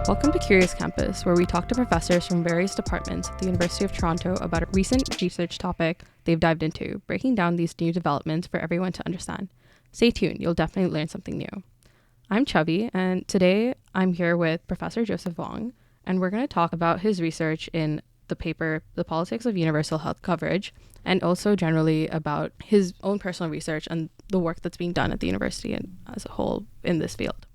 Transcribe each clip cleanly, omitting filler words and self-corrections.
Welcome to Curious Campus, where we talk to professors from various departments at the University of Toronto about a recent research topic they've dived into, breaking down these new developments for everyone to understand. Stay tuned, you'll definitely learn something new. I'm Chubby, and today I'm here with Professor Joseph Wong, and we're going to talk about his research in the paper, The Politics of Universal Health Coverage, and also generally about his own personal research and the work that's being done at the university and as a whole in this field.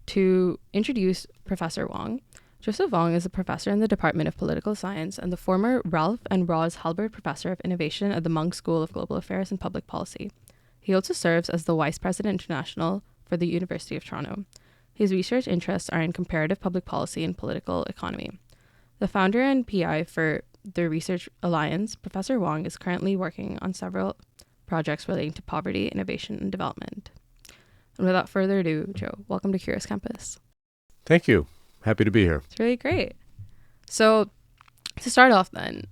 To introduce Professor Wong, Joseph Wong is a professor in the Department of Political Science and the former Ralph and Roz Halbert Professor of Innovation at the Munk School of Global Affairs and Public Policy. He also serves as the Vice President International for the University of Toronto. His research interests are in comparative public policy and political economy. The founder and PI for the Research Alliance, Professor Wong is currently working on several projects relating to poverty, innovation, and development. And without further ado, Joe, welcome to Curious Campus. Thank you. Happy to be here. It's really great. So to start off then,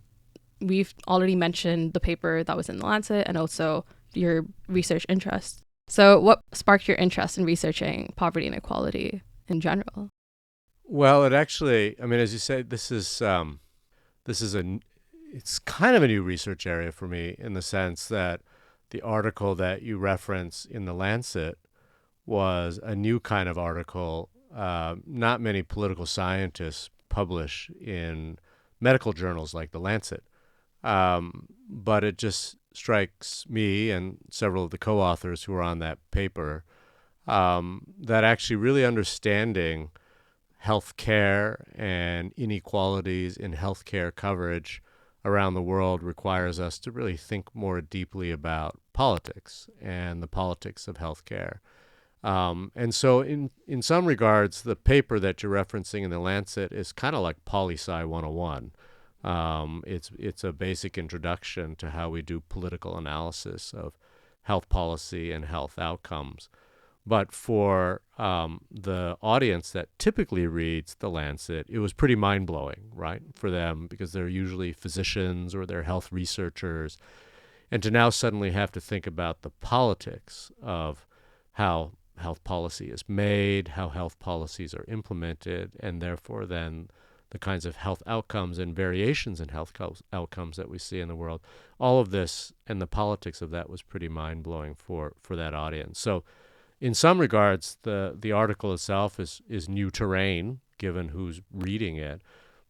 we've already mentioned the paper that was in The Lancet and also your research interests. So what sparked your interest in researching poverty and inequality in general? Well, it actually, as you say, it's kind of a new research area for me in the sense that the article that you reference in The Lancet was a new kind of article. Not many political scientists publish in medical journals like The Lancet. But it just strikes me and several of the co-authors who were on that paper that actually really understanding healthcare and inequalities in healthcare coverage around the world requires us to really think more deeply about politics and the politics of healthcare. And so in some regards, the paper that you're referencing in The Lancet is kind of like Poli-Sci 101. It's a basic introduction to how we do political analysis of health policy and health outcomes. But for the audience that typically reads The Lancet, it was pretty mind-blowing, right, for them, because they're usually physicians or they're health researchers. And to now suddenly have to think about the politics of how health policy is made, how health policies are implemented, and therefore then the kinds of health outcomes and variations in health outcomes that we see in the world. All of this and the politics of that was pretty mind-blowing for that audience. So in some regards, the article itself is new terrain, given who's reading it,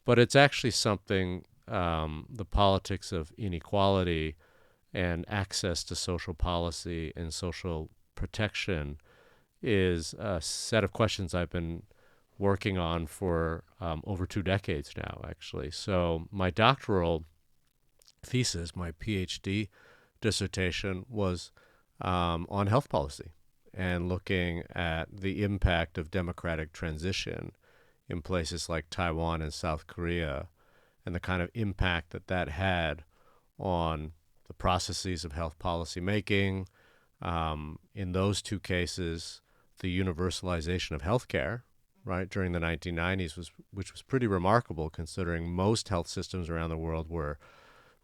but it's actually something, the politics of inequality and access to social policy and social protection is a set of questions I've been working on for over 2 decades now, actually. So my doctoral thesis, my PhD dissertation, was on health policy and looking at the impact of democratic transition in places like Taiwan and South Korea and the kind of impact that had on the processes of health policy making. In those 2 cases, the universalization of healthcare, right, during the 1990s, which was pretty remarkable considering most health systems around the world were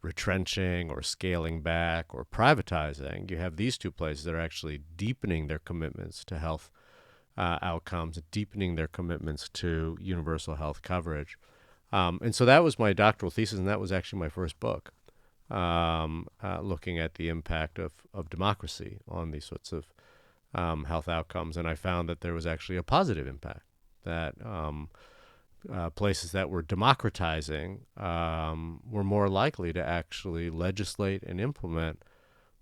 retrenching or scaling back or privatizing. You have these 2 places that are actually deepening their commitments to health outcomes, deepening their commitments to universal health coverage. And so that was my doctoral thesis, and that was actually my first book, looking at the impact of democracy on these sorts of health outcomes. And I found that there was actually a positive impact, that places that were democratizing were more likely to actually legislate and implement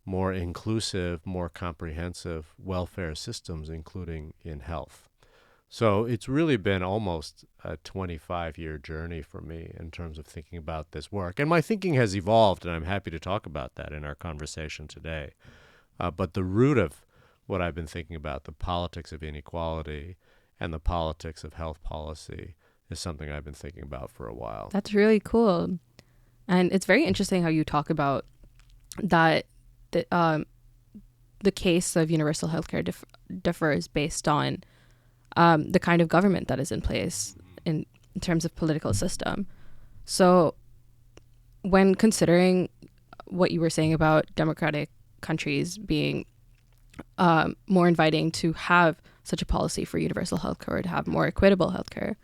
more inclusive, more comprehensive welfare systems, including in health. So it's really been almost a 25-year journey for me in terms of thinking about this work. And my thinking has evolved, and I'm happy to talk about that in our conversation today. But the root of what I've been thinking about, the politics of inequality and the politics of health policy, is something I've been thinking about for a while. That's really cool. And it's very interesting how you talk about that the case of universal healthcare differs based on the kind of government that is in place in terms of political system. So when considering what you were saying about democratic countries being more inviting to have such a policy for universal health care, to have more equitable healthcare,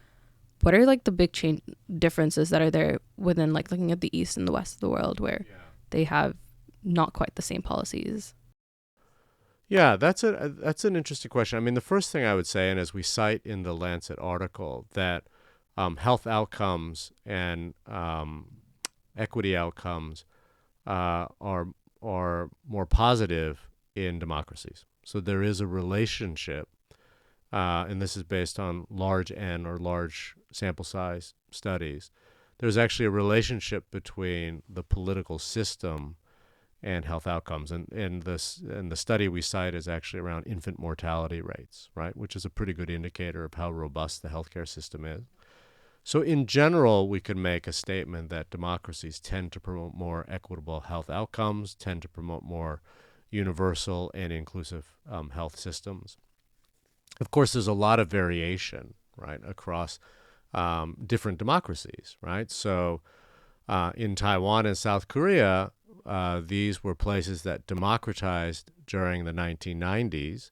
What are like the big change differences that are there within like looking at the East and the West of the world where they have not quite the same policies? Yeah, that's an interesting question. I mean, the first thing I would say, and as we cite in the Lancet article, that health outcomes and equity outcomes are more positive in democracies. So there is a relationship, and this is based on large N or large sample size studies. There's actually a relationship between the political system and health outcomes. And the study we cite is actually around infant mortality rates, right, which is a pretty good indicator of how robust the healthcare system is. So in general, we can make a statement that democracies tend to promote more equitable health outcomes, tend to promote more universal and inclusive health systems. Of course, there's a lot of variation, right, across different democracies, right? So in Taiwan and South Korea, these were places that democratized during the 1990s,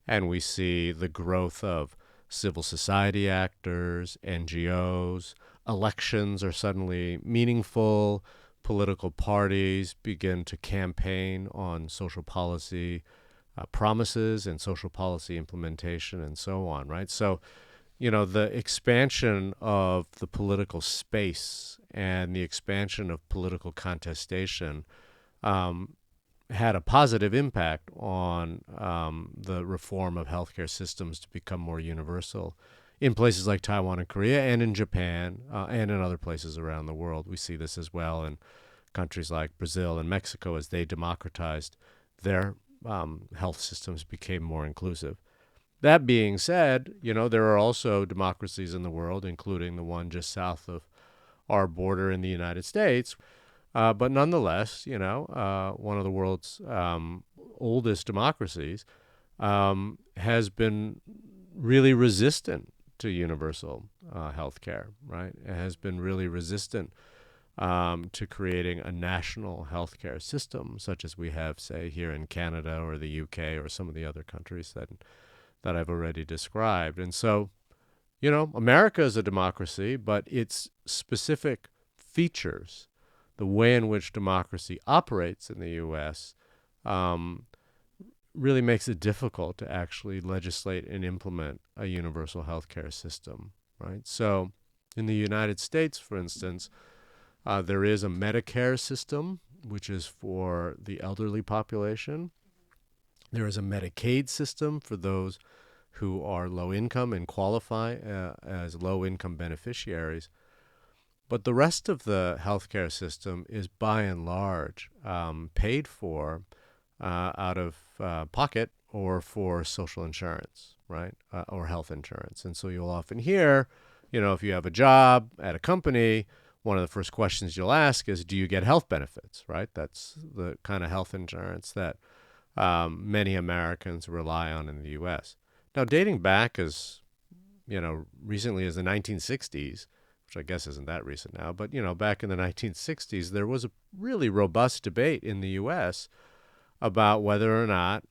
and we see the growth of civil society actors, NGOs. Elections are suddenly meaningful. Political parties begin to campaign on social policy promises and social policy implementation and so on, right? So, the expansion of the political space and the expansion of political contestation um, had a positive impact on the reform of healthcare systems to become more universal in places like Taiwan and Korea and in Japan and in other places around the world. We see this as well in countries like Brazil and Mexico as they democratized their health systems became more inclusive. That being said, there are also democracies in the world, including the one just south of our border in the United States. But nonetheless, one of the world's oldest democracies has been really resistant to universal health care, right? It has been really resistant to creating a national healthcare system, such as we have, say, here in Canada or the UK or some of the other countries that I've already described. And so, America is a democracy, but its specific features, the way in which democracy operates in the U.S., really makes it difficult to actually legislate and implement a universal healthcare system, right? So, in the United States, for instance, there is a Medicare system, which is for the elderly population. There is a Medicaid system for those who are low income and qualify as low income beneficiaries. But the rest of the healthcare system is by and large paid for out of pocket or for social insurance, right? Or health insurance. And so you'll often hear, if you have a job at a company, one of the first questions you'll ask is, do you get health benefits, right? That's the kind of health insurance that many Americans rely on in the U.S. Now, dating back as, recently as the 1960s, which I guess isn't that recent now, but, back in the 1960s, there was a really robust debate in the U.S. about whether or not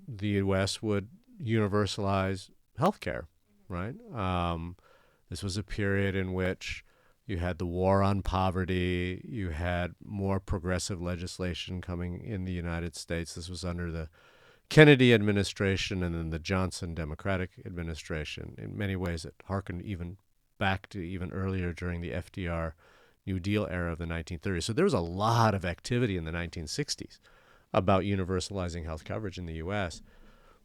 the U.S. would universalize healthcare, right? This was a period in which you had the war on poverty. You had more progressive legislation coming in the United States. This was under the Kennedy administration and then the Johnson Democratic administration. In many ways, it harkened even back to even earlier during the FDR New Deal era of the 1930s. So there was a lot of activity in the 1960s about universalizing health coverage in the U.S.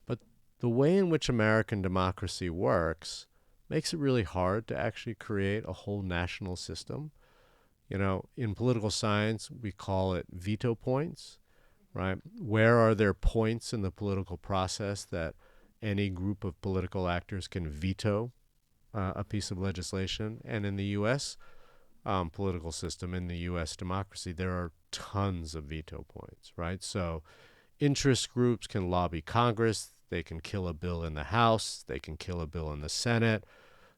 But the way in which American democracy works makes it really hard to actually create a whole national system. In political science, we call it veto points, right? Where are there points in the political process that any group of political actors can veto a piece of legislation? And in the U.S. Political system, in the U.S. democracy, there are tons of veto points, right? So interest groups can lobby Congress. They can kill a bill in the House. They can kill a bill in the Senate.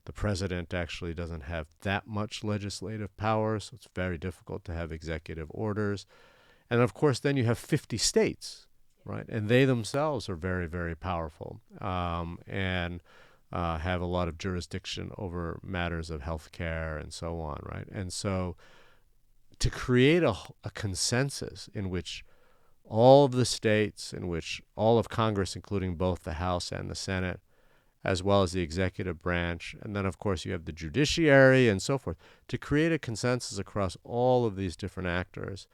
The president actually doesn't have that much legislative power, so it's very difficult to have executive orders. And of course, then you have 50 states, right? And they themselves are very, very powerful. And have a lot of jurisdiction over matters of healthcare and so on, right? And so to create a consensus in which all of the states, in which all of Congress, including both the House and the Senate, as well as the executive branch, and then, of course, you have the judiciary and so forth, to create a consensus across all of these different actors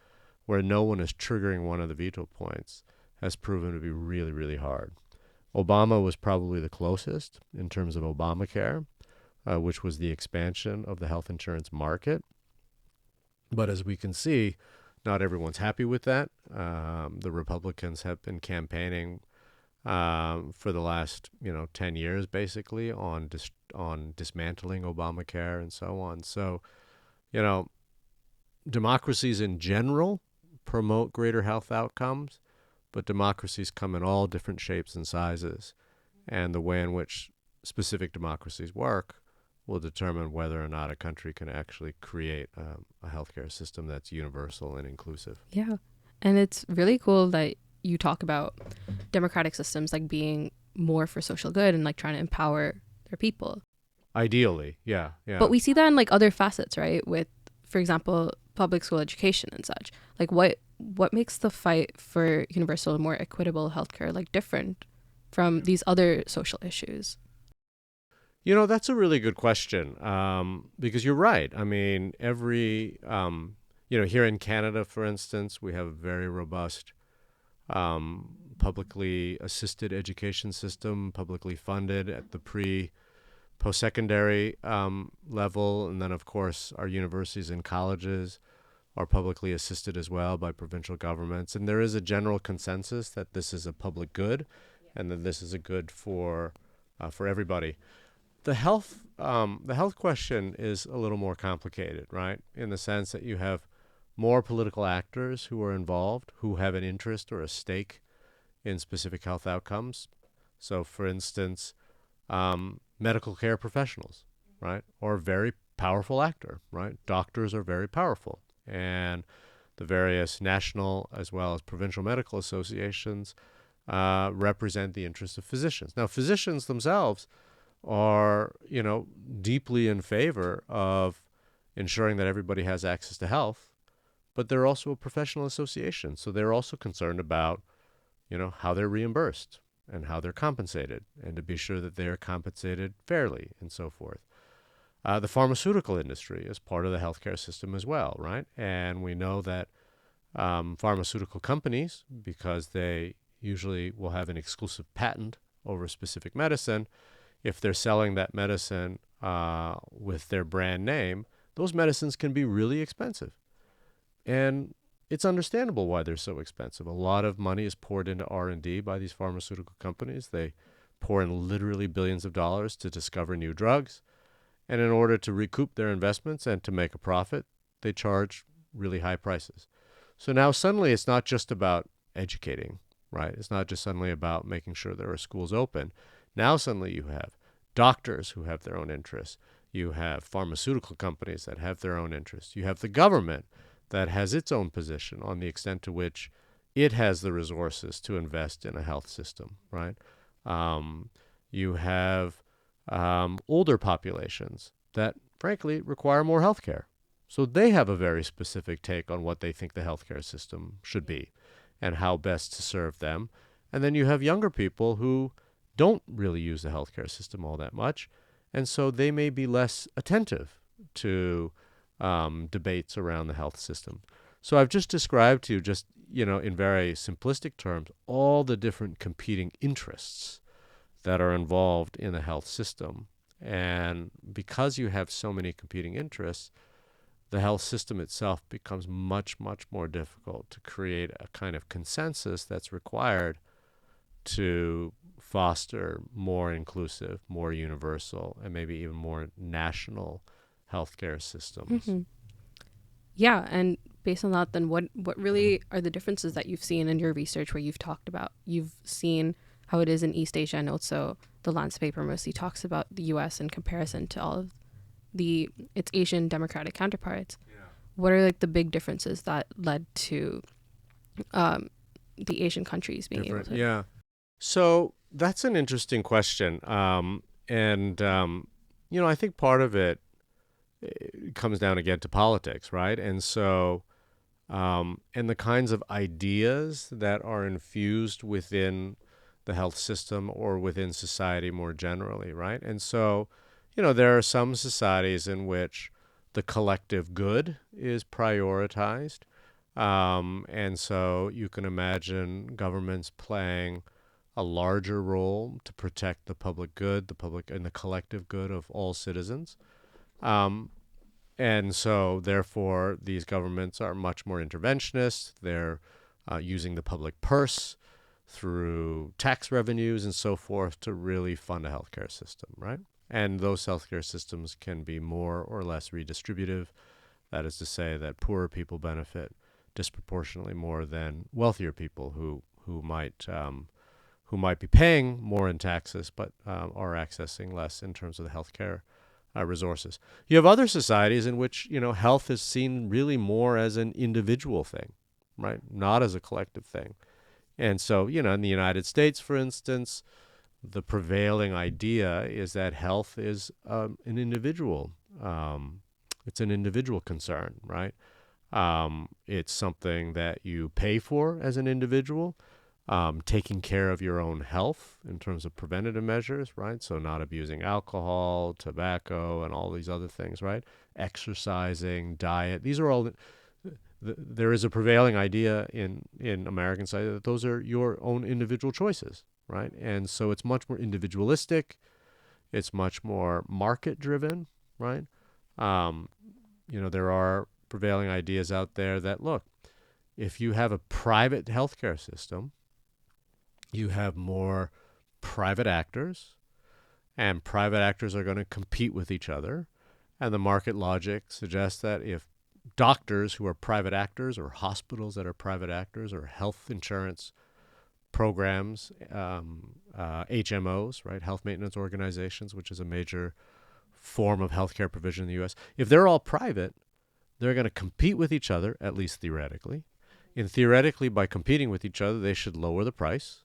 where no one is triggering one of the veto points has proven to be really, really hard. Obama was probably the closest in terms of Obamacare, which was the expansion of the health insurance market. But as we can see, not everyone's happy with that. The Republicans have been campaigning for the last 10 years basically on dismantling Obamacare and so on. So democracies in general promote greater health outcomes, but democracies come in all different shapes and sizes, and the way in which specific democracies work will determine whether or not a country can actually create a healthcare system that's universal and inclusive. Yeah. And it's really cool that you talk about democratic systems like being more for social good and like trying to empower their people. Ideally, yeah. But we see that in like other facets, right? With, for example, public school education and such. Like what makes the fight for universal and more equitable healthcare like different from these other social issues? That's a really good question, because you're right. I mean, here in Canada, for instance, we have a very robust publicly assisted education system, publicly funded at the post-secondary level. And then, of course, our universities and colleges are publicly assisted as well by provincial governments. And there is a general consensus that this is a public good and that this is a good for everybody. The health question is a little more complicated, right? In the sense that you have more political actors who are involved, who have an interest or a stake in specific health outcomes. So, for instance, medical care professionals, right, are a very powerful actor, right? Doctors are very powerful, and the various national as well as provincial medical associations represent the interests of physicians. Now, physicians themselves are, deeply in favor of ensuring that everybody has access to health, but they're also a professional association. So they're also concerned about, how they're reimbursed and how they're compensated, and to be sure that they're compensated fairly and so forth. The pharmaceutical industry is part of the healthcare system as well, right? And we know that pharmaceutical companies, because they usually will have an exclusive patent over a specific medicine, if they're selling that medicine with their brand name, those medicines can be really expensive. And it's understandable why they're so expensive. A lot of money is poured into R&D by these pharmaceutical companies. They pour in literally billions of dollars to discover new drugs. And in order to recoup their investments and to make a profit, they charge really high prices. So now suddenly it's not just about educating, right? It's not just suddenly about making sure there are schools open. Now suddenly you have doctors who have their own interests. You have pharmaceutical companies that have their own interests. You have the government that has its own position on the extent to which it has the resources to invest in a health system, right? You have older populations that, frankly, require more health care. So they have a very specific take on what they think the healthcare system should be and how best to serve them. And then you have younger people who don't really use the healthcare system all that much, and so they may be less attentive to debates around the health system. So I've just described to you, just in very simplistic terms, all the different competing interests that are involved in the health system. And because you have so many competing interests, the health system itself becomes much, much more difficult to create a kind of consensus that's required to foster more inclusive, more universal, and maybe even more national healthcare systems. Mm-hmm. Yeah, and based on that, then what really are the differences that you've seen in your research where you've seen how it is in East Asia, and also the Lance paper mostly talks about the US in comparison to all of its Asian democratic counterparts. Yeah. What are like the big differences that led to the Asian countries being able to? Yeah. So that's an interesting question. And I think part of it comes down again to politics, right? And so, and the kinds of ideas that are infused within the health system or within society more generally, right? And so, there are some societies in which the collective good is prioritized. And so you can imagine governments playing a larger role to protect the public good, the public and the collective good of all citizens. Um, and so, therefore, these governments are much more interventionist. They're using the public purse through tax revenues and so forth to really fund a healthcare system, right? And those healthcare systems can be more or less redistributive. That is to say that poorer people benefit disproportionately more than wealthier people who might be paying more in taxes but are accessing less in terms of the healthcare resources. You have other societies in which health is seen really more as an individual thing, right? Not as a collective thing. And so, in the United States, for instance, the prevailing idea is that health is an individual. It's an individual concern, right? It's something that you pay for as an individual. Taking care of your own health in terms of preventative measures, right? So not abusing alcohol, tobacco, and all these other things, right? Exercising, diet. These are all. There is a prevailing idea in American society that those are your own individual choices, right? And so it's much more individualistic. It's much more market driven, right? Um, there are prevailing ideas out there that look, if you have a private healthcare system, you have more private actors, and private actors are going to compete with each other. And the market logic suggests that if doctors who are private actors, or hospitals that are private actors, or health insurance programs, HMOs, right, health maintenance organizations, which is a major form of healthcare provision in the U.S., if they're all private, they're going to compete with each other, at least theoretically. And theoretically, by competing with each other, they should lower the price.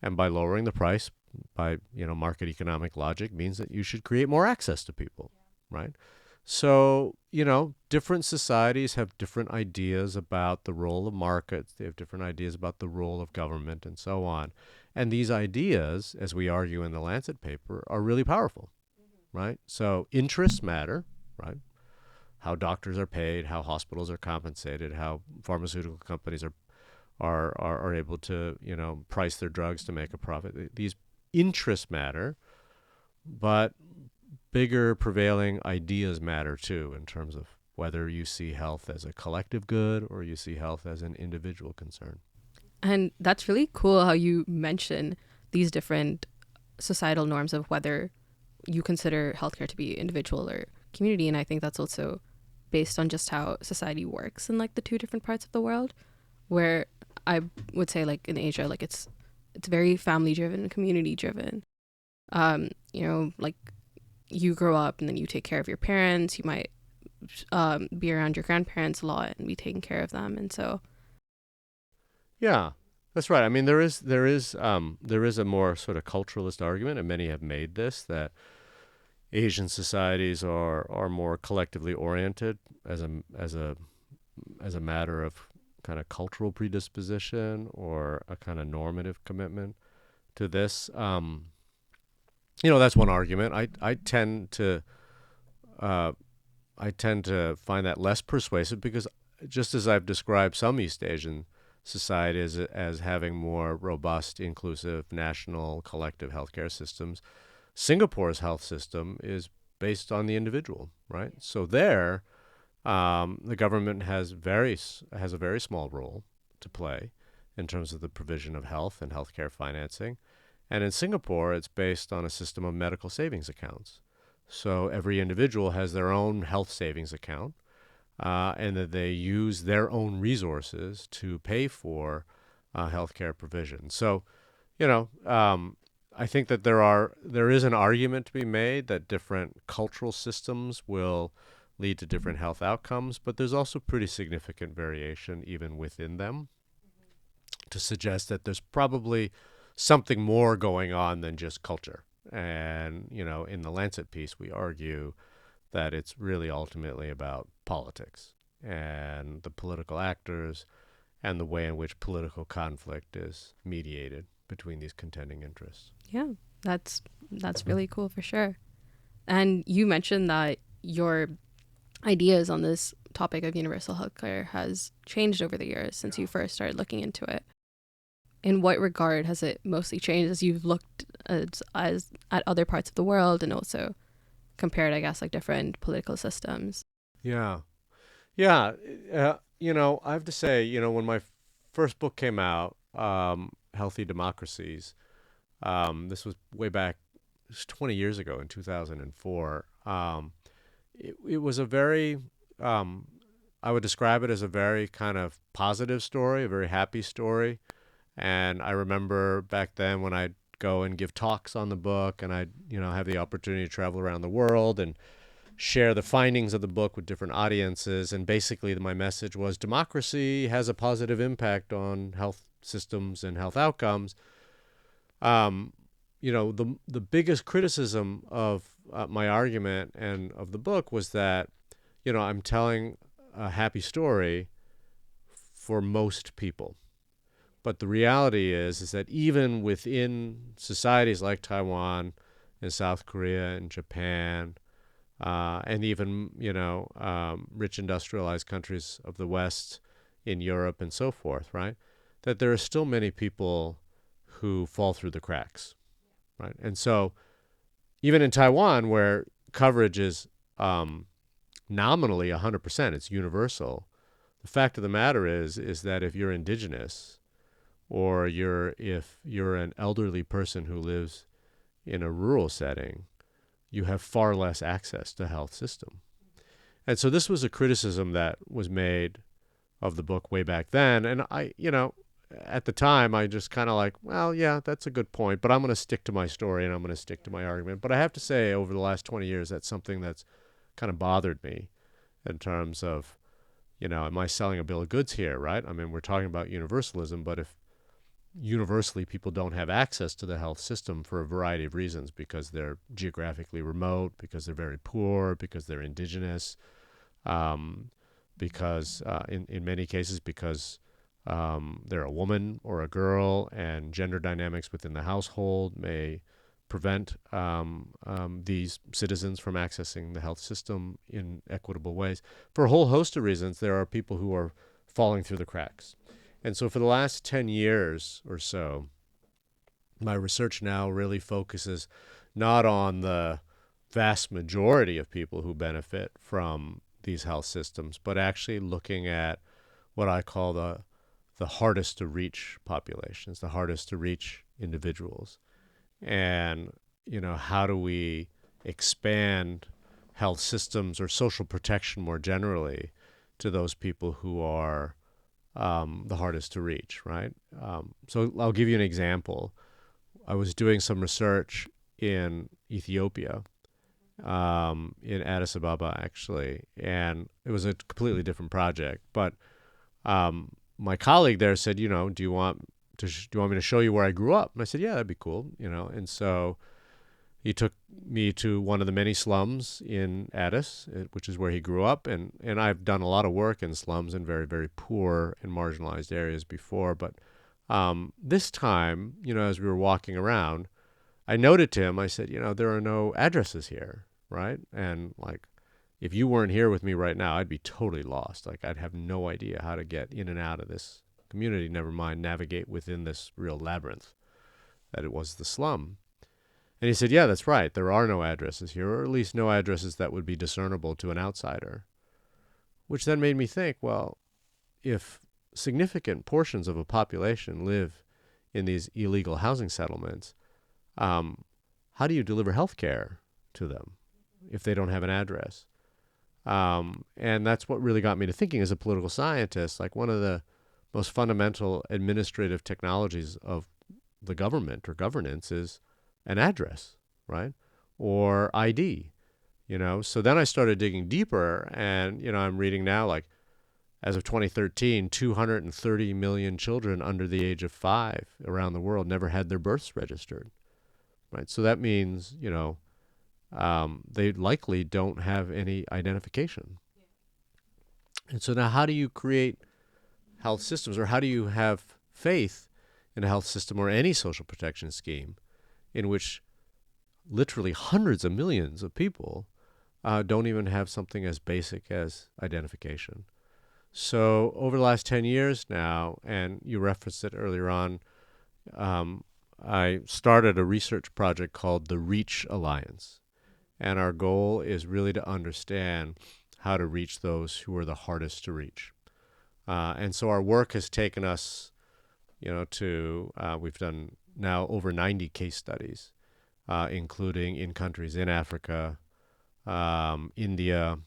And by lowering the price, by market economic logic, means that you should create more access to people, right? So, different societies have different ideas about the role of markets. They have different ideas about the role of government and so on. And these ideas, as we argue in the Lancet paper, are really powerful, right? So interests matter, right? How doctors are paid, how hospitals are compensated, how pharmaceutical companies are able to price their drugs to make a profit. These interests matter, but bigger prevailing ideas matter too, in terms of whether you see health as a collective good or you see health as an individual concern. And that's really cool how you mention these different societal norms of whether you consider healthcare to be individual or community. And I think that's also based on just how society works in like the two different parts of the world, where I would say like in Asia, like it's very family driven, community driven. Like you grow up and then you take care of your parents. You might be around your grandparents a lot and be taking care of them. And so, Yeah, that's right. I mean, there is a more sort of culturalist argument, and many have made this, that Asian societies are more collectively oriented as a matter of kind of cultural predisposition or a kind of normative commitment to this. That's one argument. Uh, I tend to find that less persuasive because, just as I've described some East Asian societies as having more robust, inclusive, national, collective healthcare systems, Singapore's health system is based on the individual, right? So there, the government has a very small role to play in terms of the provision of health and healthcare financing. And in Singapore, it's based on a system of medical savings accounts. So every individual has their own health savings account, and that they use their own resources to pay for healthcare provision. So, I think that there is an argument to be made that different cultural systems will lead to different health outcomes, but there's also pretty significant variation even within them to suggest that there's probably something more going on than just culture And, in the Lancet piece, we argue that it's really ultimately about politics and the political actors and the way in which political conflict is mediated between these contending interests. Yeah, that's really cool for sure. And you mentioned that your ideas on this topic of universal healthcare has changed over the years since you first started looking into it. In what regard has it mostly changed as you've looked at other parts of the world and also compared, I guess, like different political systems? Yeah. Yeah. I have to say, when my first book came out, Healthy Democracies, this was way back, it was 20 years ago in 2004. It was a very, um, I would describe it as a very kind of positive story, a very happy story. And I remember back then when I'd go and give talks on the book, and I'd, have the opportunity to travel around the world and share the findings of the book with different audiences. And basically, my message was democracy has a positive impact on health systems and health outcomes. Um, the biggest criticism of my argument and of the book was that, I'm telling a happy story for most people. But the reality is that even within societies like Taiwan and South Korea and Japan, and even rich industrialized countries of the West, in Europe and so forth, right? That there are still many people who fall through the cracks, right? And so even in Taiwan, where coverage is nominally 100%, it's universal. The fact of the matter is that if you're indigenous, or if you're an elderly person who lives in a rural setting, you have far less access to health system. And so this was a criticism that was made of the book way back then. And at the time, I just kind of like, well, yeah, that's a good point, but I'm going to stick to my story and I'm going to stick to my argument. But I have to say, over the last 20 years, that's something that's kind of bothered me in terms of, am I selling a bill of goods here, right? I mean, we're talking about universalism, but if universally people don't have access to the health system for a variety of reasons, because they're geographically remote, because they're very poor, because they're indigenous, because in many cases because they're a woman or a girl, and gender dynamics within the household may prevent these citizens from accessing the health system in equitable ways. For a whole host of reasons, there are people who are falling through the cracks. And so for the last 10 years or so, my research now really focuses not on the vast majority of people who benefit from these health systems, but actually looking at what I call the hardest to reach populations, the hardest to reach individuals. And, how do we expand health systems or social protection more generally to those people who are the hardest to reach, right? So I'll give you an example. I was doing some research in Ethiopia, in Addis Ababa, actually, and it was a completely different project. But my colleague there said, do you want me to show you where I grew up? And I said, yeah, that'd be cool, And so he took me to one of the many slums in Addis, which is where he grew up. And I've done a lot of work in slums in very, very poor and marginalized areas before. But this time, as we were walking around, I noted to him, I said, there are no addresses here, right? And like, if you weren't here with me right now, I'd be totally lost. Like, I'd have no idea how to get in and out of this community, never mind navigate within this real labyrinth that it was the slum. And he said, yeah, that's right. There are no addresses here, or at least no addresses that would be discernible to an outsider. Which then made me think, well, if significant portions of a population live in these illegal housing settlements, how do you deliver health care to them if they don't have an address? And that's what really got me to thinking as a political scientist, like one of the most fundamental administrative technologies of the government or governance is an address, right? Or ID, So then I started digging deeper, and, I'm reading now, like, as of 2013, 230 million children under the age of 5 around the world never had their births registered. right? So that means, they likely don't have any identification. And so now, how do you create health systems, or how do you have faith in a health system or any social protection scheme in which literally hundreds of millions of people don't even have something as basic as identification? So over the last 10 years now, and you referenced it earlier on, I started a research project called the REACH Alliance. And our goal is really to understand how to reach those who are the hardest to reach. And so our work has taken us, we've done now over 90 case studies, including in countries in Africa, India,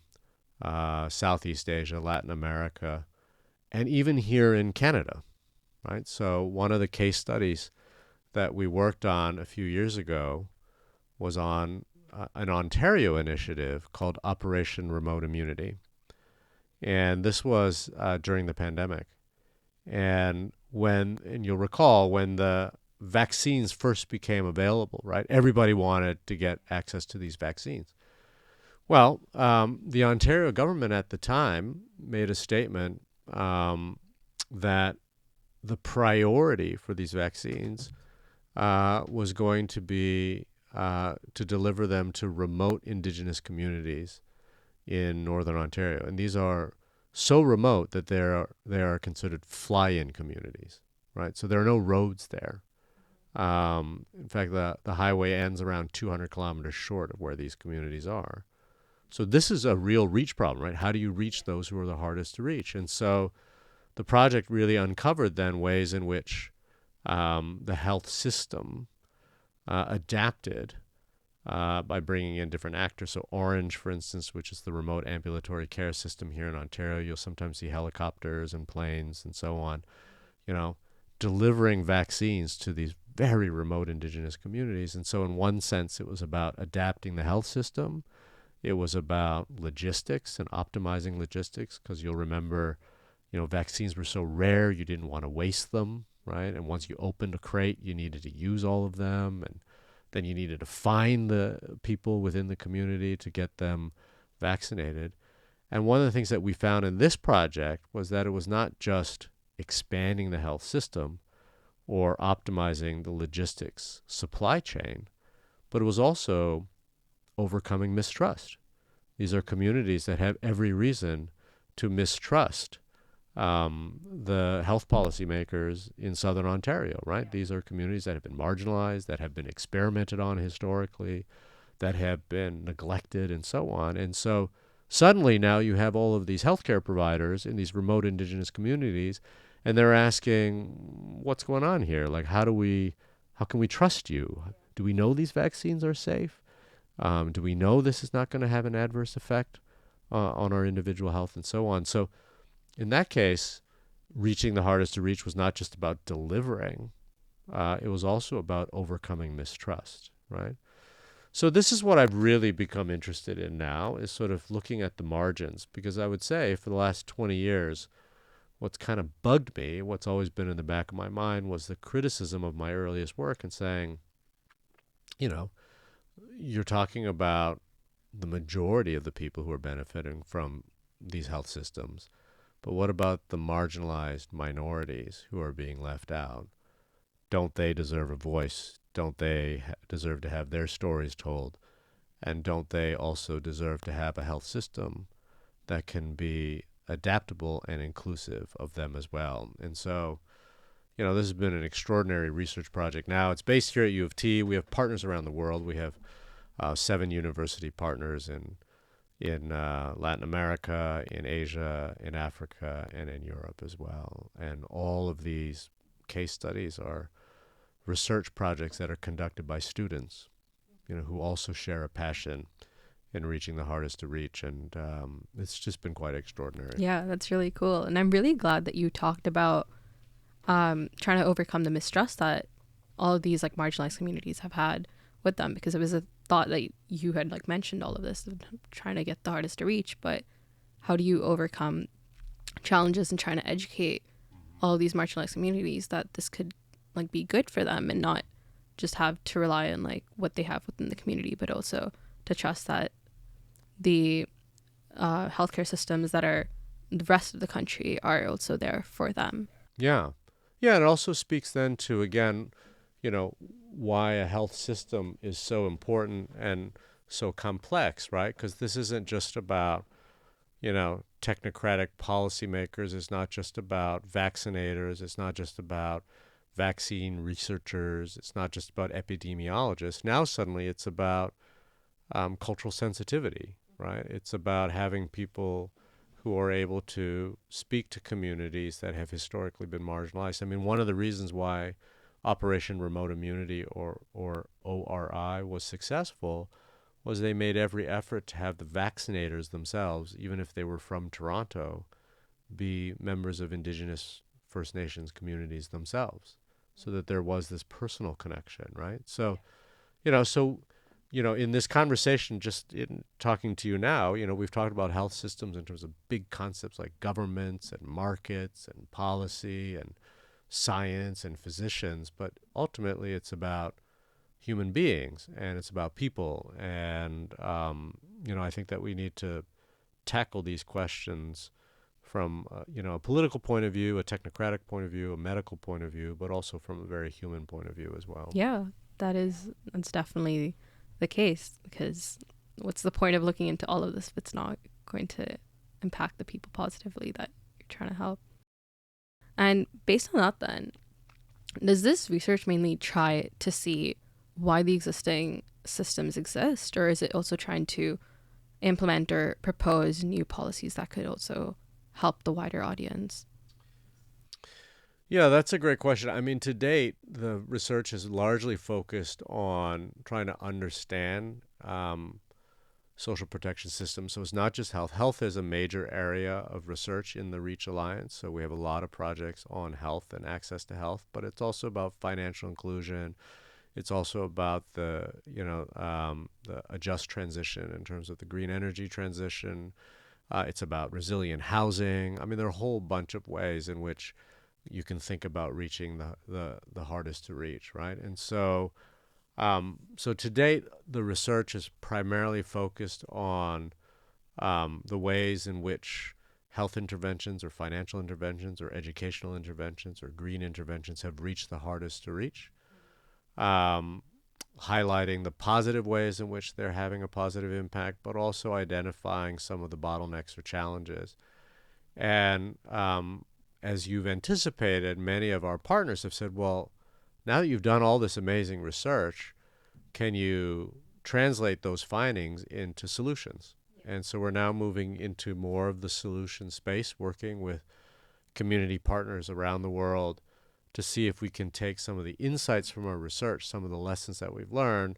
Southeast Asia, Latin America, and even here in Canada, right? So one of the case studies that we worked on a few years ago was on an Ontario initiative called Operation Remote Immunity. And this was during the pandemic. And you'll recall when the vaccines first became available, right? Everybody wanted to get access to these vaccines. Well, the Ontario government at the time made a statement that the priority for these vaccines was going to be to deliver them to remote Indigenous communities in Northern Ontario. And these are so remote that they are considered fly-in communities, right? So there are no roads there. In fact, the highway ends around 200 kilometers short of where these communities are. So this is a real reach problem, right? How do you reach those who are the hardest to reach? And so the project really uncovered then ways in which the health system adapted by bringing in different actors. So Orange, for instance, which is the remote ambulatory care system here in Ontario, you'll sometimes see helicopters and planes and so on, delivering vaccines to these very remote Indigenous communities. And so in one sense, it was about adapting the health system. It was about logistics and optimizing logistics, because you'll remember, vaccines were so rare, you didn't want to waste them, right? And once you opened a crate, you needed to use all of them. And then you needed to find the people within the community to get them vaccinated. And one of the things that we found in this project was that it was not just expanding the health system or optimizing the logistics supply chain, but it was also overcoming mistrust. These are communities that have every reason to mistrust the health policymakers in Southern Ontario, right? Yeah. These are communities that have been marginalized, that have been experimented on historically, that have been neglected, and so on. And so suddenly now you have all of these healthcare providers in these remote Indigenous communities, and they're asking, what's going on here? Like, how can we trust you? Do we know these vaccines are safe? Do we know this is not going to have an adverse effect on our individual health, and so on? So in that case, reaching the hardest to reach was not just about delivering. It was also about overcoming mistrust, right? So this is what I've really become interested in now, is sort of looking at the margins, because I would say for the last 20 years, what's kind of bugged me, what's always been in the back of my mind, was the criticism of my earliest work and saying, you're talking about the majority of the people who are benefiting from these health systems. But what about the marginalized minorities who are being left out? Don't they deserve a voice? Don't they deserve to have their stories told? And don't they also deserve to have a health system that can be adaptable and inclusive of them as well? And so, this has been an extraordinary research project. Now, it's based here at U of T. We have partners around the world. We have 7 university partners in Latin America, in Asia, in Africa, and in Europe as well. And all of these case studies are research projects that are conducted by students, who also share a passion in reaching the hardest to reach. And it's just been quite extraordinary. Yeah, that's really cool. And I'm really glad that you talked about trying to overcome the mistrust that all of these marginalized communities have had with them, because it was a thought that you had mentioned all of this, trying to get the hardest to reach, but how do you overcome challenges and trying to educate all of these marginalized communities that this could be good for them and not just have to rely on like what they have within the community, but also to trust that the healthcare systems that are the rest of the country are also there for them. Yeah. Yeah, and it also speaks then to, again, why a health system is so important and so complex, right? Because this isn't just about, technocratic policymakers. It's not just about vaccinators. It's not just about vaccine researchers. It's not just about epidemiologists. Now suddenly it's about cultural sensitivity, right? It's about having people who are able to speak to communities that have historically been marginalized. I mean, one of the reasons why Operation Remote Immunity, or ORI, was successful was they made every effort to have the vaccinators themselves, even if they were from Toronto, be members of Indigenous First Nations communities themselves, so that there was this personal connection, right? So, in this conversation, just in talking to you now, we've talked about health systems in terms of big concepts like governments and markets and policy and science and physicians, but ultimately it's about human beings and it's about people. And, I think that we need to tackle these questions from, a political point of view, a technocratic point of view, a medical point of view, but also from a very human point of view as well. Yeah, that's definitely the case, because what's the point of looking into all of this if it's not going to impact the people positively that you're trying to help? And based on that then, does this research mainly try to see why the existing systems exist, or is it also trying to implement or propose new policies that could also help the wider audience? Yeah, that's a great question. I mean, to date, the research has largely focused on trying to understand social protection systems. So it's not just health. Health is a major area of research in the REACH Alliance. So we have a lot of projects on health and access to health, but it's also about financial inclusion. It's also about the just transition in terms of the green energy transition. It's about resilient housing. I mean, there are a whole bunch of ways in which you can think about reaching the hardest to reach, right? And so to date, the research is primarily focused on the ways in which health interventions or financial interventions or educational interventions or green interventions have reached the hardest to reach, highlighting the positive ways in which they're having a positive impact, but also identifying some of the bottlenecks or challenges. And as you've anticipated, many of our partners have said, well, now that you've done all this amazing research, can you translate those findings into solutions? And so we're now moving into more of the solution space, working with community partners around the world to see if we can take some of the insights from our research, some of the lessons that we've learned,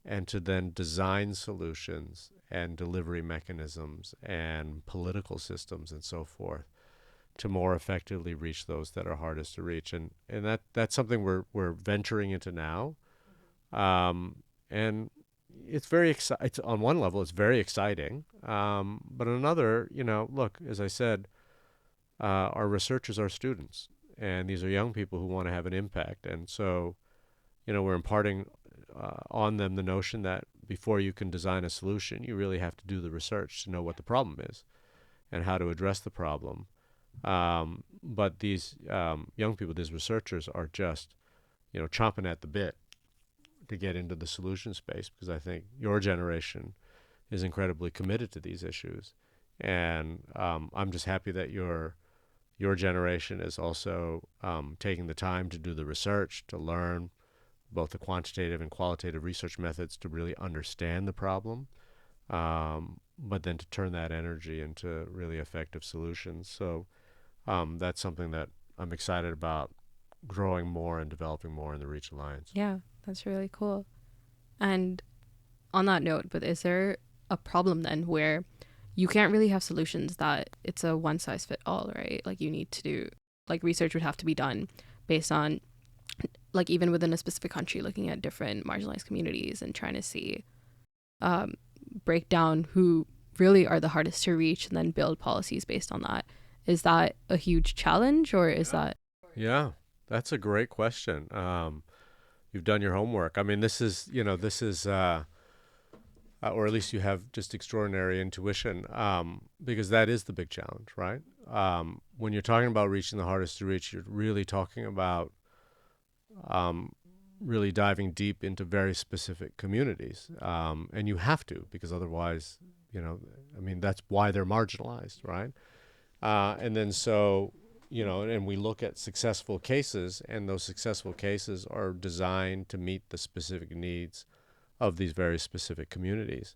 and to then design solutions and delivery mechanisms and political systems and so forth to more effectively reach those that are hardest to reach. And that's something we're venturing into now. And it's very exciting. On one level, it's very exciting. But on another, look, as I said, our researchers are students, and these are young people who want to have an impact. And so, we're imparting on them the notion that before you can design a solution, you really have to do the research to know what the problem is and how to address the problem. But these young people, these researchers, are just, chomping at the bit to get into the solution space, because I think your generation is incredibly committed to these issues, and I'm just happy that your generation is also taking the time to do the research, to learn both the quantitative and qualitative research methods to really understand the problem, but then to turn that energy into really effective solutions. So that's something that I'm excited about growing more and developing more in the REACH Alliance. Yeah, that's really cool. And on that note, but is there a problem then where you can't really have solutions that it's a one size fit all, right? Like you need to do, like research would have to be done based on, like even within a specific country, looking at different marginalized communities and trying to see, break down who really are the hardest to reach and then build policies based on that. Is that a huge challenge, or is that? Yeah, that's a great question. you've done your homework. I mean, or at least you have just extraordinary intuition, because that is the big challenge, right? When you're talking about reaching the hardest to reach, you're really talking about um, really diving deep into very specific communities, and you have to, because otherwise, I mean, that's why they're marginalized, right? And then so, and we look at successful cases, and those successful cases are designed to meet the specific needs of these very specific communities.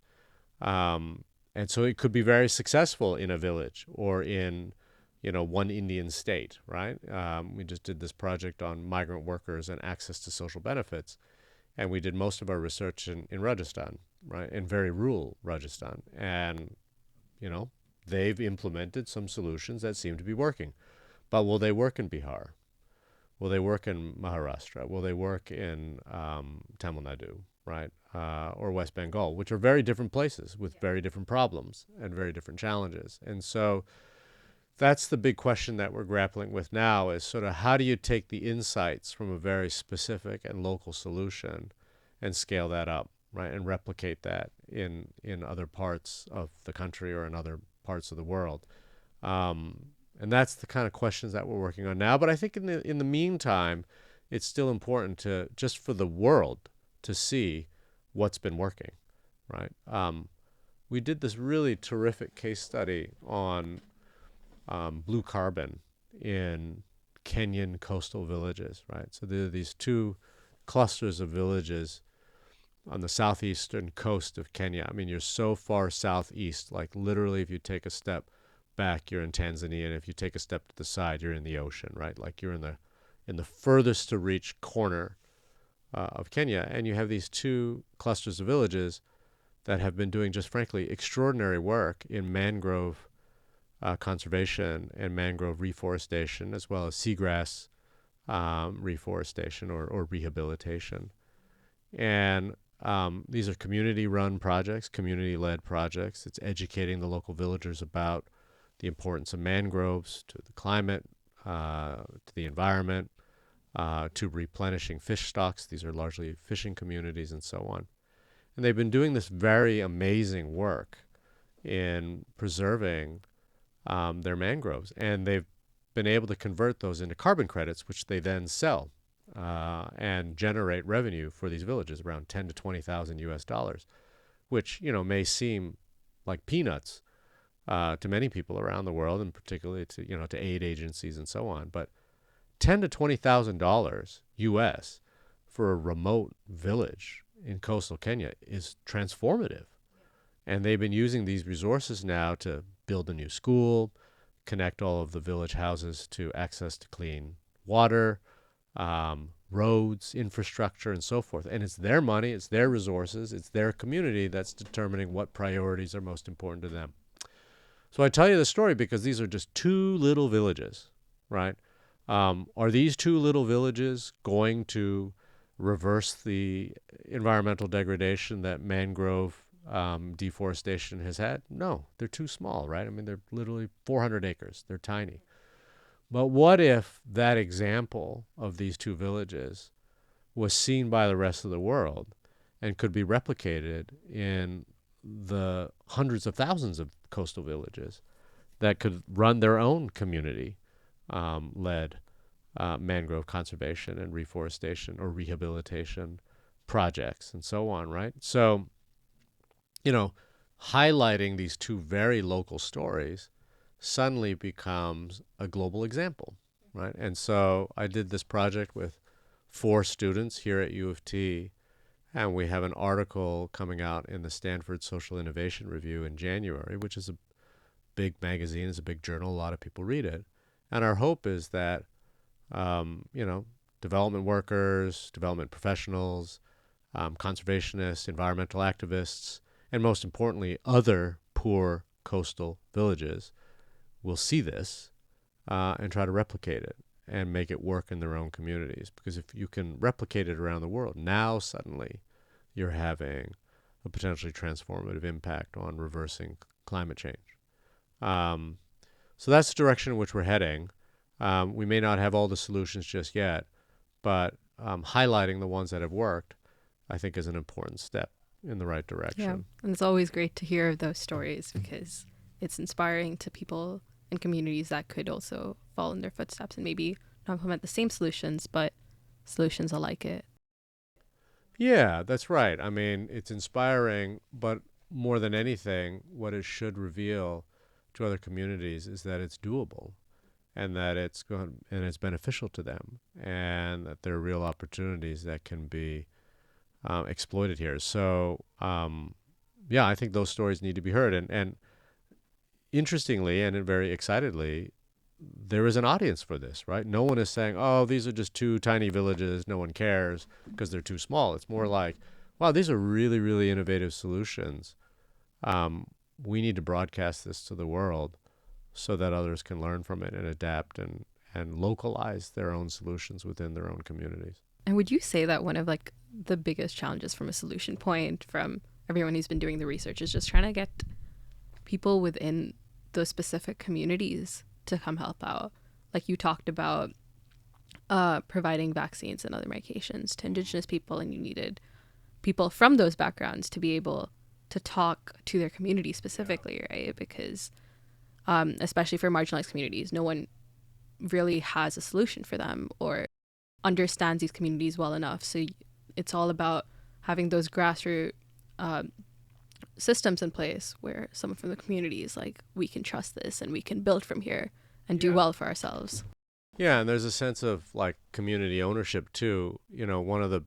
Um, and so it could be very successful in a village or in, one Indian state, right? We just did this project on migrant workers and access to social benefits. And we did most of our research in Rajasthan, right? In very rural Rajasthan. And, you know, they've implemented some solutions that seem to be working. But will they work in Bihar? Will they work in Maharashtra? Will they work in Tamil Nadu, right? Or West Bengal, which are very different places with very different problems and very different challenges. And so that's the big question that we're grappling with now is sort of how do you take the insights from a very specific and local solution and scale that up, right? And replicate that in other parts of the country or in other parts of the world. And that's the kind of questions that we're working on now. But I think in the meantime, it's still important to just for the world to see what's been working, right? We did this really terrific case study on blue carbon in Kenyan coastal villages, right? So there are these two clusters of villages on the southeastern coast of Kenya. I mean, you're so far southeast, like literally, if you take a step back, you're in Tanzania, and if you take a step to the side, you're in the ocean, right? Like you're in the furthest to reach corner of Kenya, and you have these two clusters of villages that have been doing just frankly extraordinary work in mangrove conservation and mangrove reforestation, as well as seagrass reforestation or rehabilitation. And these are community-run projects, community-led projects. It's educating the local villagers about the importance of mangroves to the climate, to the environment, to replenishing fish stocks. These are largely fishing communities and so on. And they've been doing this very amazing work in preserving their mangroves. And they've been able to convert those into carbon credits, which they then sell and generate revenue for these villages, around 10 to 20,000 US dollars, which, may seem like peanuts to many people around the world, and particularly to aid agencies and so on. But 10 to $20,000 US for a remote village in coastal Kenya is transformative. And they've been using these resources now to build a new school, connect all of the village houses to access to clean water, roads, infrastructure, and so forth. And it's their money, it's their resources, it's their community that's determining what priorities are most important to them. So I tell you the story because these are just two little villages, right? Are these two little villages going to reverse the environmental degradation that mangrove deforestation has had? No, they're too small, right? I mean, they're literally 400 acres. They're tiny. But what if that example of these two villages was seen by the rest of the world and could be replicated in the hundreds of thousands of coastal villages that could run their own community led mangrove conservation and reforestation or rehabilitation projects and so on, right? So, highlighting these two very local stories suddenly becomes a global example, right? And so I did this project with 4 students here at U of T, and we have an article coming out in the Stanford Social Innovation Review in January, which is a big magazine, it's a big journal, a lot of people read it. And our hope is that, development workers, development professionals, conservationists, environmental activists, and most importantly, other poor coastal villages will see this and try to replicate it and make it work in their own communities. Because if you can replicate it around the world, now suddenly you're having a potentially transformative impact on reversing climate change. So that's the direction in which we're heading. We may not have all the solutions just yet, but highlighting the ones that have worked, I think is an important step in the right Yeah. direction. And it's always great to hear those stories because it's inspiring to people in communities that could also follow in their footsteps and maybe not implement the same solutions, but solutions alike it. Yeah, that's right. I mean, it's inspiring, but more than anything, what it should reveal to other communities is that it's doable and that it's beneficial to them and that there are real opportunities that can be exploited here. So, yeah, I think those stories need to be heard. And interestingly and very excitedly, there is an audience for this, right? No one is saying, oh, these are just two tiny villages, no one cares because they're too small. It's more like, wow, these are really, really innovative solutions. Um, we need to broadcast this to the world so that others can learn from it and adapt and localize their own solutions within their own communities. And would you say that one of like the biggest challenges from a solution point from everyone who's been doing the research is just trying to get people within those specific communities to come help out? Like you talked about providing vaccines and other medications to Indigenous people, and you needed people from those backgrounds to be able to talk to their community specifically, right? Because especially for marginalized communities, no one really has a solution for them or understands these communities well enough. So it's all about having those grassroots systems in place where someone from the community is like, we can trust this and we can build from here and do well for ourselves. Yeah, and there's a sense of like community ownership too. You know, one of the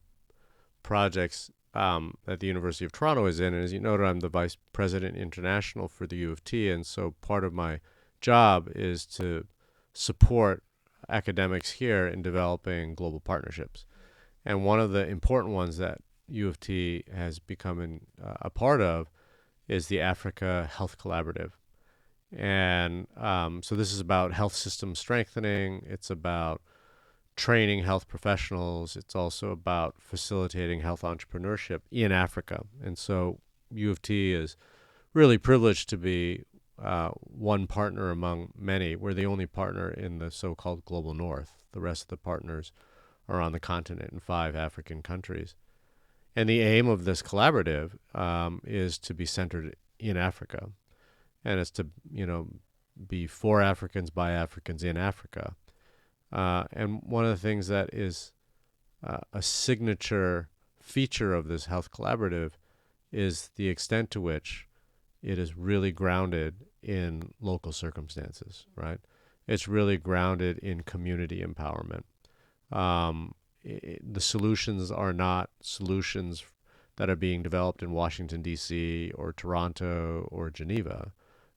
projects that the University of Toronto is in, and as you noted, I'm the vice president international for the U of T, and so part of my job is to support academics here in developing global partnerships. And one of the important ones that U of T has become a part of is the Africa Health Collaborative. And so this is about health system strengthening. It's about training health professionals. It's also about facilitating health entrepreneurship in Africa. And so U of T is really privileged to be one partner among many. We're the only partner in the so-called Global North. The rest of the partners are on the continent in 5 African countries. And the aim of this collaborative is to be centered in Africa. And it's to, be for Africans by Africans in Africa. And one of the things that is a signature feature of this health collaborative is the extent to which it is really grounded in local circumstances, right? It's really grounded in community empowerment. The solutions are not solutions that are being developed in Washington, D.C. or Toronto or Geneva.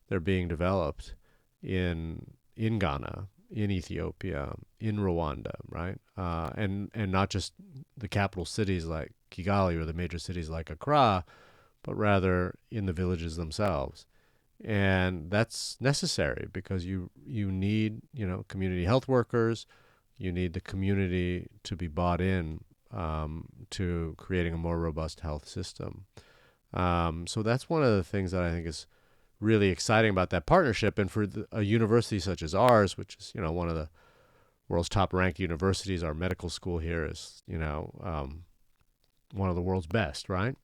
They're being developed in Ghana, in Ethiopia, in Rwanda, right? And not just the capital cities like Kigali or the major cities like Accra, but rather in the villages themselves. And that's necessary because you need, community health workers. You need the community to be bought in to creating a more robust health system. So that's one of the things that I think is really exciting about that partnership. And for a university such as ours, which is, one of the world's top ranked universities, our medical school here is, one of the world's best, right?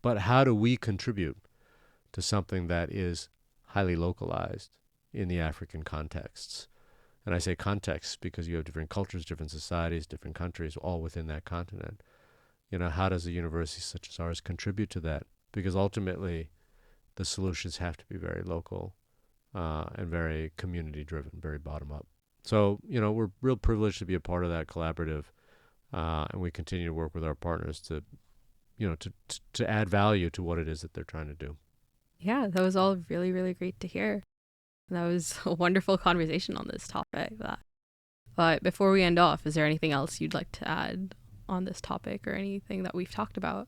But how do we contribute to something that is highly localized in the African contexts? And I say context because you have different cultures, different societies, different countries, all within that continent. How does a university such as ours contribute to that? Because ultimately, the solutions have to be very local and very community driven, very bottom up. So, we're real privileged to be a part of that collaborative, and we continue to work with our partners to, to add value to what it is that they're trying to do. Yeah, that was all really, really great to hear. That was a wonderful conversation on this topic. But before we end off, is there anything else you'd like to add on this topic or anything that we've talked about?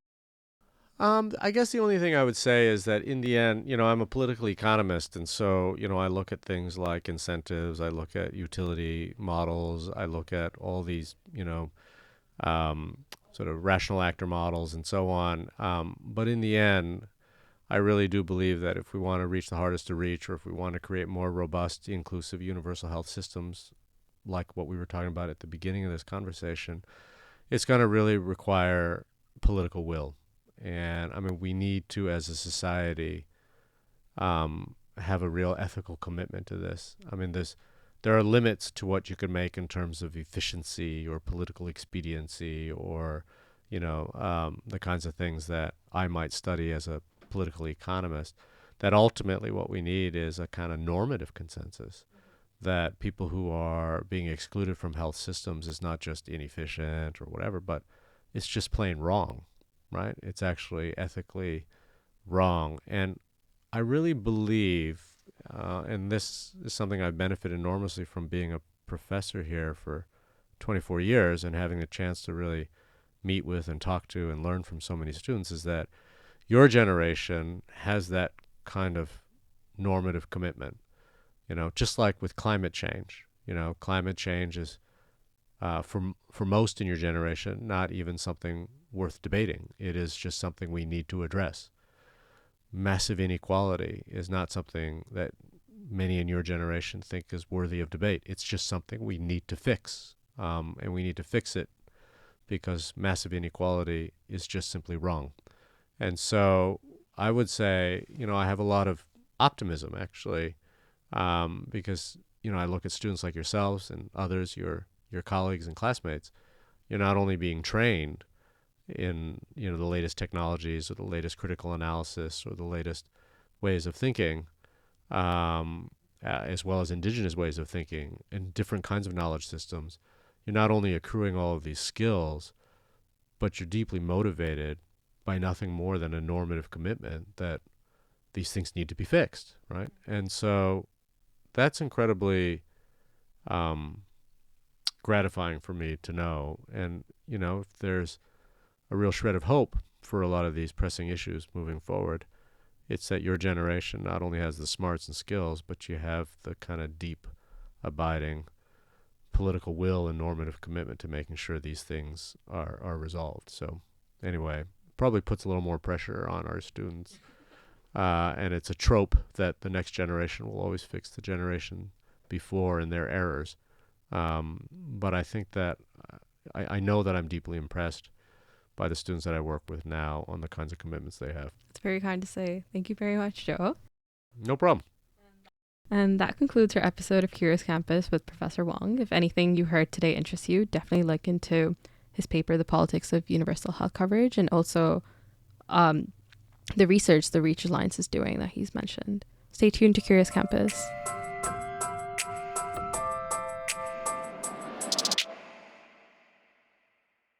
I guess the only thing I would say is that in the end, I'm a political economist. And so, I look at things like incentives, I look at utility models, I look at all these, sort of rational actor models and so on. But in the end, I really do believe that if we want to reach the hardest to reach, or if we want to create more robust, inclusive, universal health systems, like what we were talking about at the beginning of this conversation, it's going to really require political will. And I mean, we need to, as a society, have a real ethical commitment to this. I mean, there are limits to what you can make in terms of efficiency or political expediency or, the kinds of things that I might study as a political economist. That ultimately what we need is a kind of normative consensus that people who are being excluded from health systems is not just inefficient or whatever, but it's just plain wrong, right? It's actually ethically wrong. And I really believe, and this is something I've benefited enormously from being a professor here for 24 years and having the chance to really meet with and talk to and learn from so many students, is that your generation has that kind of normative commitment. Just like with climate change. Climate change is, for most in your generation, not even something worth debating. It is just something we need to address. Massive inequality is not something that many in your generation think is worthy of debate. It's just something we need to fix. And we need to fix it because massive inequality is just simply wrong. And so I would say, I have a lot of optimism, actually, because I look at students like yourselves and others, your colleagues and classmates. You're not only being trained in the latest technologies or the latest critical analysis or the latest ways of thinking, as well as indigenous ways of thinking and different kinds of knowledge systems. You're not only accruing all of these skills, but you're deeply motivated by nothing more than a normative commitment that these things need to be fixed, right? And so that's incredibly gratifying for me to know. And, if there's a real shred of hope for a lot of these pressing issues moving forward, it's that your generation not only has the smarts and skills, but you have the kind of deep, abiding political will and normative commitment to making sure these things are resolved. So anyway, probably puts a little more pressure on our students. And it's a trope that the next generation will always fix the generation before and their errors. But I think that I know that I'm deeply impressed by the students that I work with now on the kinds of commitments they have. It's very kind to say. Thank you very much, Joe. No problem. And that concludes our episode of Curious Campus with Professor Wong. If anything you heard today interests you, definitely look into his paper, The Politics of Universal Health Coverage, and also the research the Reach Alliance is doing that he's mentioned. Stay tuned to Curious Campus.